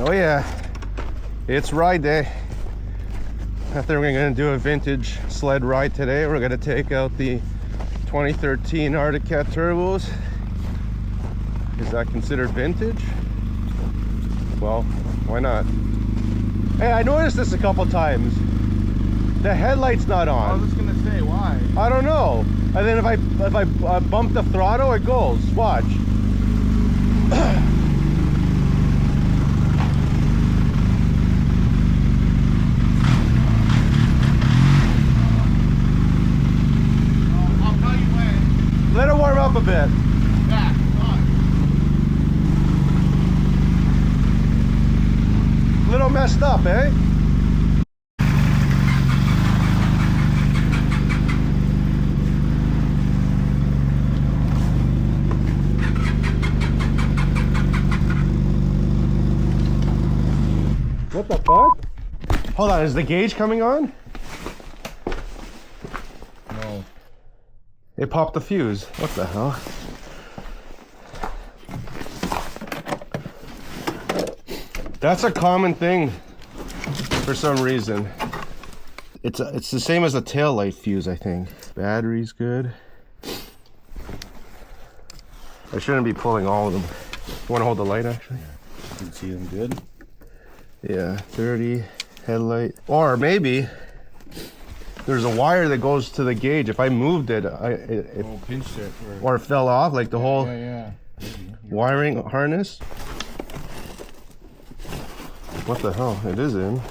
Oh yeah, it's ride day. I think we're gonna do a vintage sled ride today. We're gonna take out the 2013 Arctic Cat turbos. Is that considered vintage? Well, why not? Hey, I noticed this a couple times. The headlight's not on. I was just gonna say, why? I don't know. And then if I bump the throttle, it goes. Watch. I'll tell you when. Let it warm up a bit. Yeah, come on. Little messed up, eh? What the fuck? Hold on, is the gauge coming on? No. It popped the fuse. What the hell? That's a common thing for some reason. It's the same as a tail light fuse, I think. Battery's good. I shouldn't be pulling all of them. You want to hold the light actually? You can see them good. Yeah, 30 headlight. Or maybe there's a wire that goes to the gauge. If I moved it, it Pinched it. or it fell off, like the whole Yeah. wiring harness. What the hell? It is in.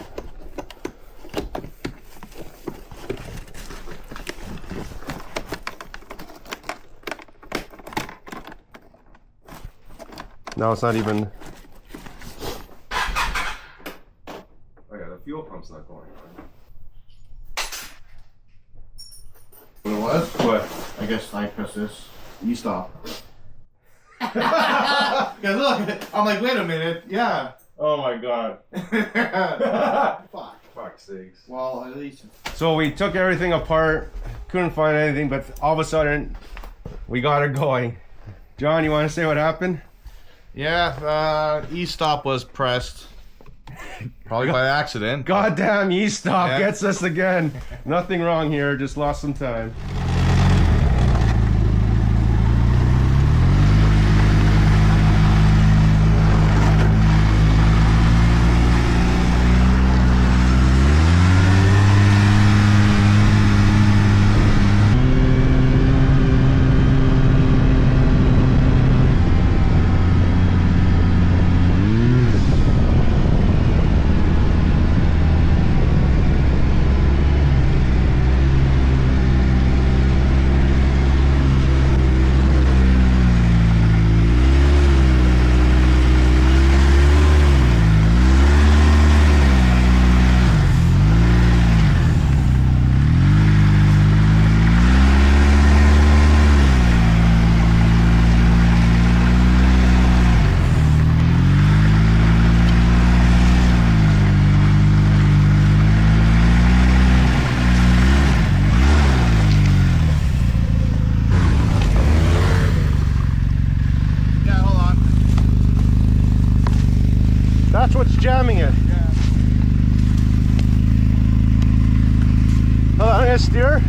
Now it's not even. Oh yeah, the fuel pump's not going on. What it was? What? I guess I press this. You stop. Cause look, I'm like, wait a minute. Yeah. Oh my god. Fuck. Fuck's sakes. Well, at least. So we took everything apart, couldn't find anything, but all of a we got it going. John, you want to say what happened? Yeah, e-stop was pressed. Probably by accident. Goddamn e-stop Yeah. gets us again. Nothing wrong here, just lost some time. That's what's jamming it. Hold on, I'm gonna steer.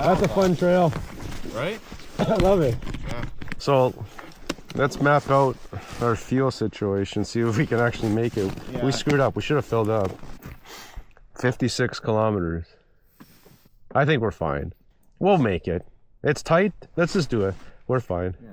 That's a fun trail. Right? I love it. Yeah. So let's map out our fuel situation, see if we can actually make it. Yeah. We screwed up. We should have filled up. 56 kilometers. I think we're fine. We'll make it. It's tight. Let's just do it. We're fine. Yeah.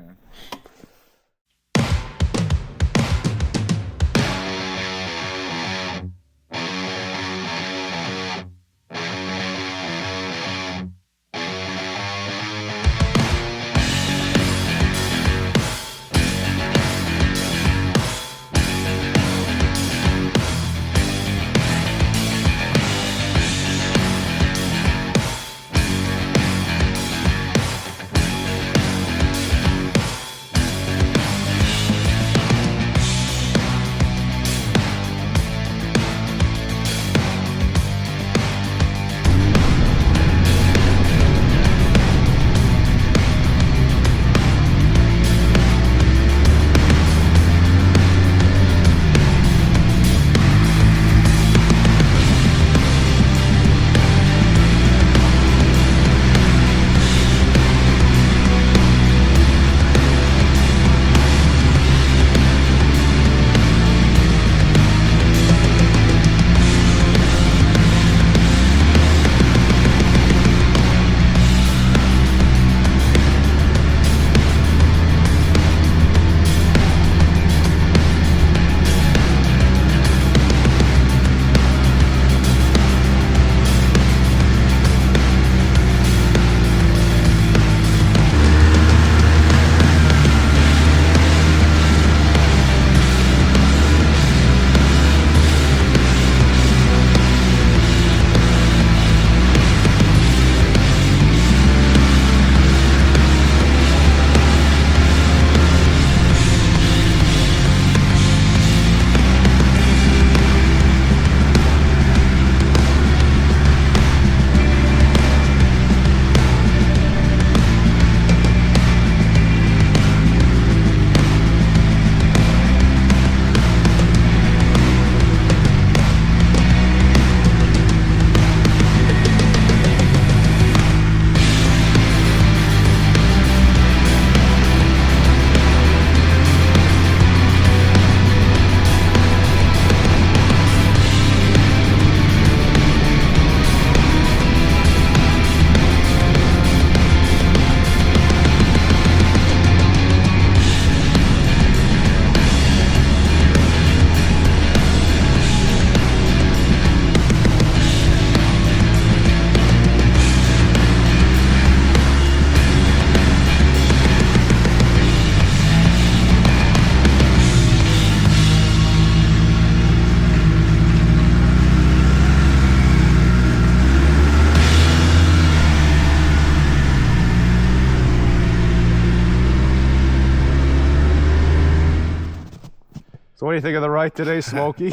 So what do you think of the ride today, Smokey?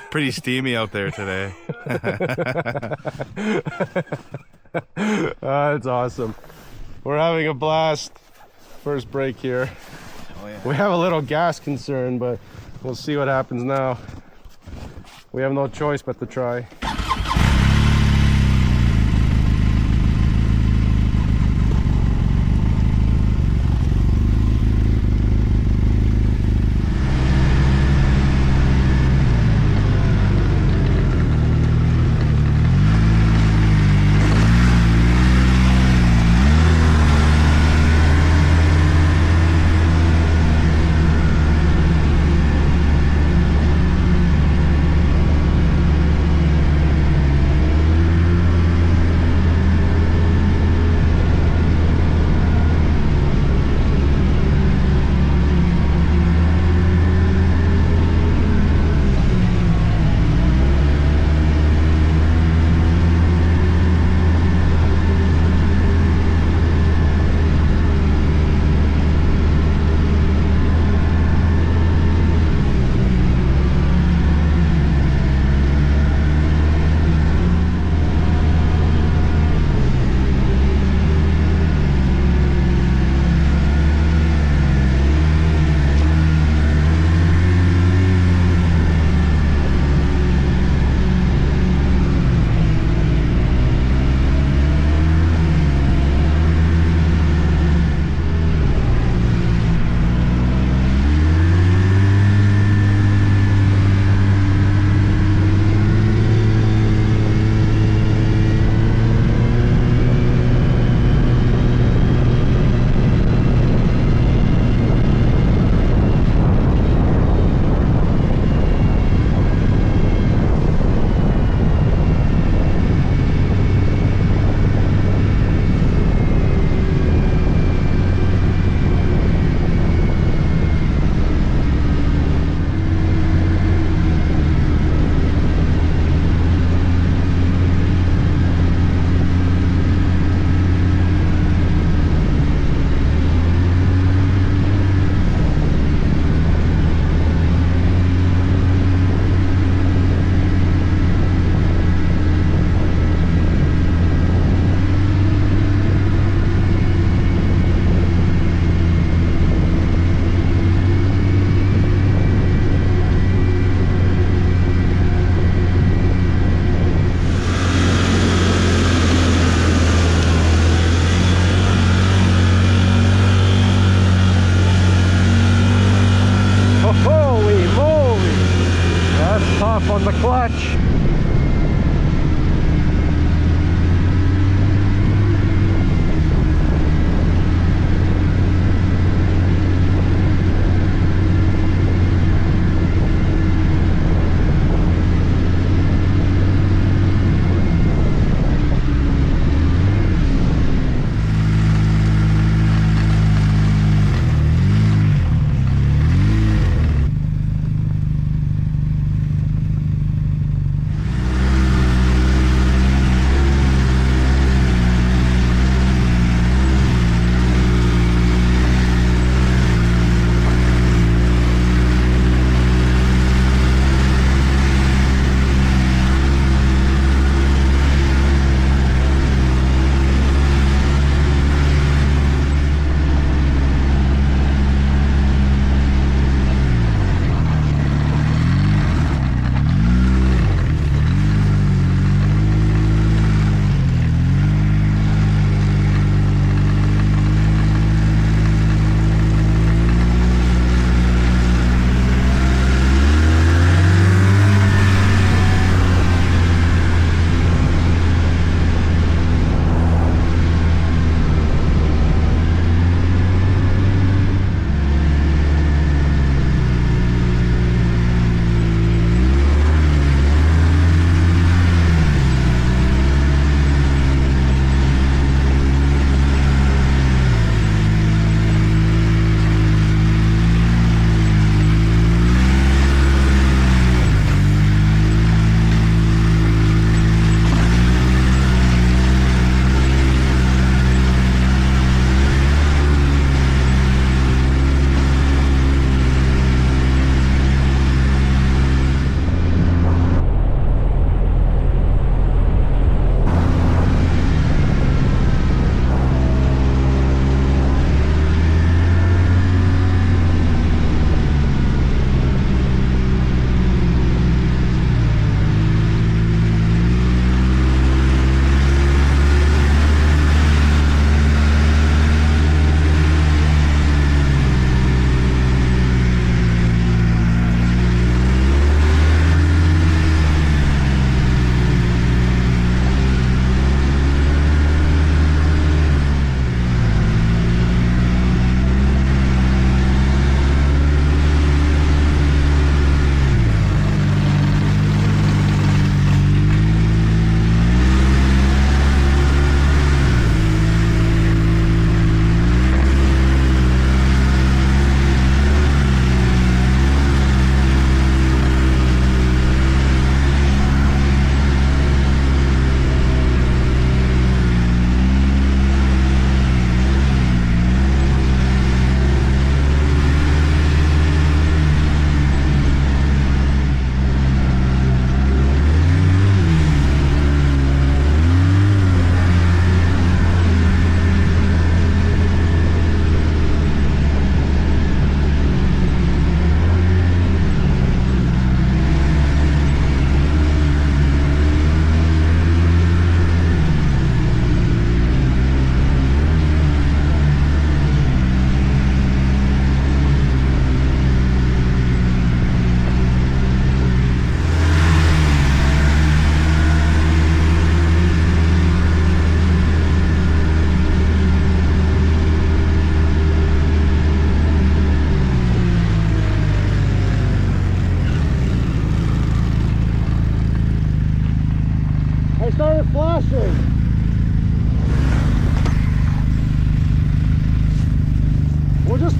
Pretty steamy out there today. That's awesome. We're having a blast. First break here. Oh, yeah. We have a little gas concern, but we'll see what happens now. We have no choice but to try.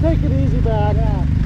take it easy, man.